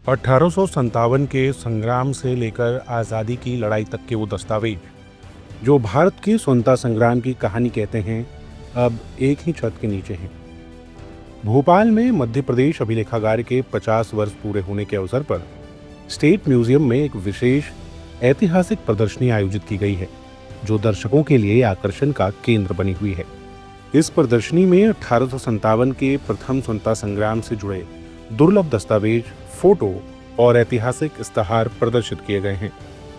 1857 के संग्राम से लेकर आज़ादी की लड़ाई तक के वो दस्तावेज जो भारत के स्वतंत्रता संग्राम की कहानी कहते हैं, अब एक ही छत के नीचे हैं। भोपाल में मध्य प्रदेश अभिलेखागार के 50 वर्ष पूरे होने के अवसर पर स्टेट म्यूजियम में एक विशेष ऐतिहासिक प्रदर्शनी आयोजित की गई है, जो दर्शकों के लिए आकर्षण का केंद्र बनी हुई है। इस प्रदर्शनी में 1857 के प्रथम स्वतंत्रता संग्राम से जुड़े दुर्लभ दस्तावेज, फोटो और ऐतिहासिक इस्तेहार प्रदर्शित किए गए हैं।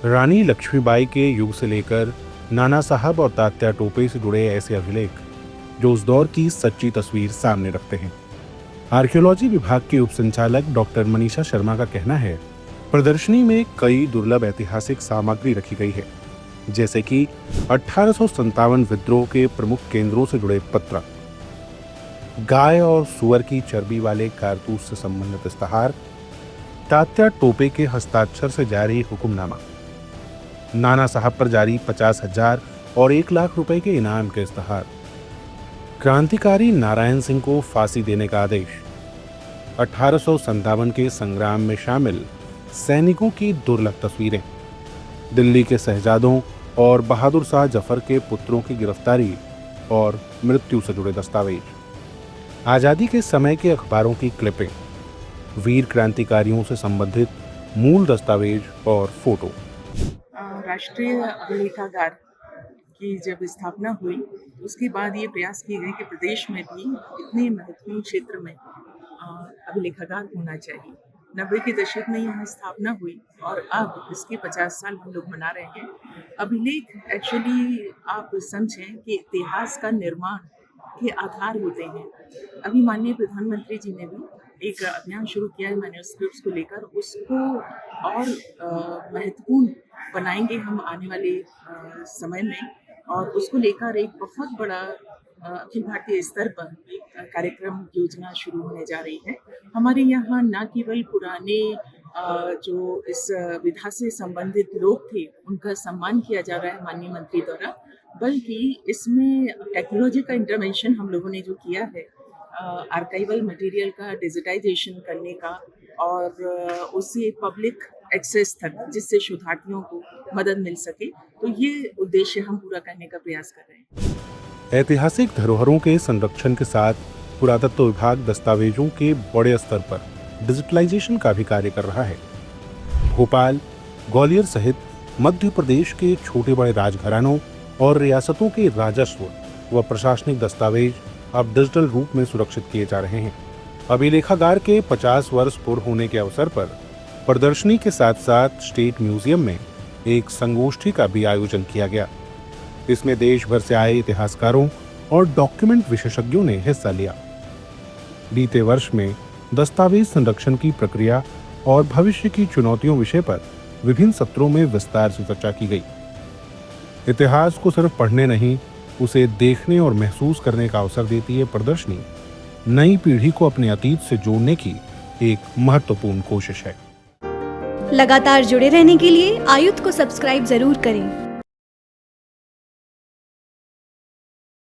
रानी लक्ष्मीबाई के युग से लेकर नाना साहब और तात्या टोपे से जुड़े ऐसे अभिलेख जो उस दौर की सच्ची तस्वीर सामने रखते हैं। आर्कियोलॉजी विभाग के उप संचालक डॉक्टर मनीषा शर्मा का कहना है, प्रदर्शनी में कई दुर्लभ ऐतिहासिक सामग्री रखी गई है, जैसे कि 1857 विद्रोह के प्रमुख केंद्रों से जुड़े पत्र, गाय और सुअर की चर्बी वाले कारतूस से संबंधित इस्तेहार, तात्या टोपे के हस्ताक्षर से जारी हुक्मनामा, नाना साहब पर जारी 50,000 और 1 लाख रुपए के इनाम के इस्तेहार, क्रांतिकारी नारायण सिंह को फांसी देने का आदेश, 1857 के संग्राम में शामिल सैनिकों की दुर्लभ तस्वीरें, दिल्ली के शहजादों और बहादुर शाह जफर के पुत्रों की गिरफ्तारी और मृत्यु से जुड़े दस्तावेज, आजादी के समय के अखबारों की क्लिपिंग, वीर क्रांतिकारियों से संबंधित मूल दस्तावेज और फोटो। राष्ट्रीय अभिलेखागार की जब स्थापना हुई, उसके बाद ये प्रयास किए गए कि प्रदेश में भी इतने महत्वपूर्ण क्षेत्र में अभिलेखागार होना चाहिए। 90 के दशक में यहाँ स्थापना हुई और अब इसके 50 साल हम लोग मना रहे हैं। अभिलेख एक्चुअली आप समझें कि इतिहास का निर्माण के आधार होते हैं। अभी माननीय प्रधानमंत्री जी ने भी एक अभियान शुरू किया है मैन्युस्क्रिप्ट्स को लेकर, उसको और महत्वपूर्ण बनाएंगे हम आने वाले समय में, और उसको लेकर एक बहुत बड़ा अखिल भारतीय स्तर पर कार्यक्रम योजना शुरू होने जा रही है। हमारे यहाँ न केवल पुराने जो इस विधा से संबंधित लोग थे उनका सम्मान किया जा रहा है माननीय मंत्री द्वारा, बल्कि इसमें टेक्नोलॉजी का इंटरवेंशन हम लोगों ने जो किया है, आर्काइवल मटेरियल का डिजिटाइजेशन करने का और उससे पब्लिक एक्सेस तक, जिससे शोधार्थियों को मदद मिल सके, तो ये उद्देश्य हम पूरा करने का प्रयास कर रहे हैं। ऐतिहासिक धरोहरों के संरक्षण के साथ पुरातत्व विभाग दस्तावेजों के बड़े स्तर पर डिजिटलाइजेशन का भी कार्य कर रहा है। भोपाल, ग्वालियर सहित मध्य प्रदेश के छोटे बड़े राजघरानों और रियासतों के राजस्व व प्रशासनिक दस्तावेज अब डिजिटल रूप में सुरक्षित किए जा रहे हैं। अभिलेखागार के 50 वर्ष पूर्ण होने के अवसर पर प्रदर्शनी के साथ साथ स्टेट म्यूजियम में एक संगोष्ठी का भी आयोजन किया गया। इसमें देश भर से आए इतिहासकारों और डॉक्यूमेंट विशेषज्ञों ने हिस्सा लिया। बीते वर्ष में दस्तावेज संरक्षण की प्रक्रिया और भविष्य की चुनौतियों विषय पर विभिन्न सत्रों में विस्तार से चर्चा की गई। इतिहास को सिर्फ पढ़ने नहीं, उसे देखने और महसूस करने का अवसर देती है प्रदर्शनी नई पीढ़ी को अपने अतीत से जोड़ने की एक महत्वपूर्ण कोशिश है। लगातार जुड़े रहने के लिए आयुक्त को सब्सक्राइब जरूर करें।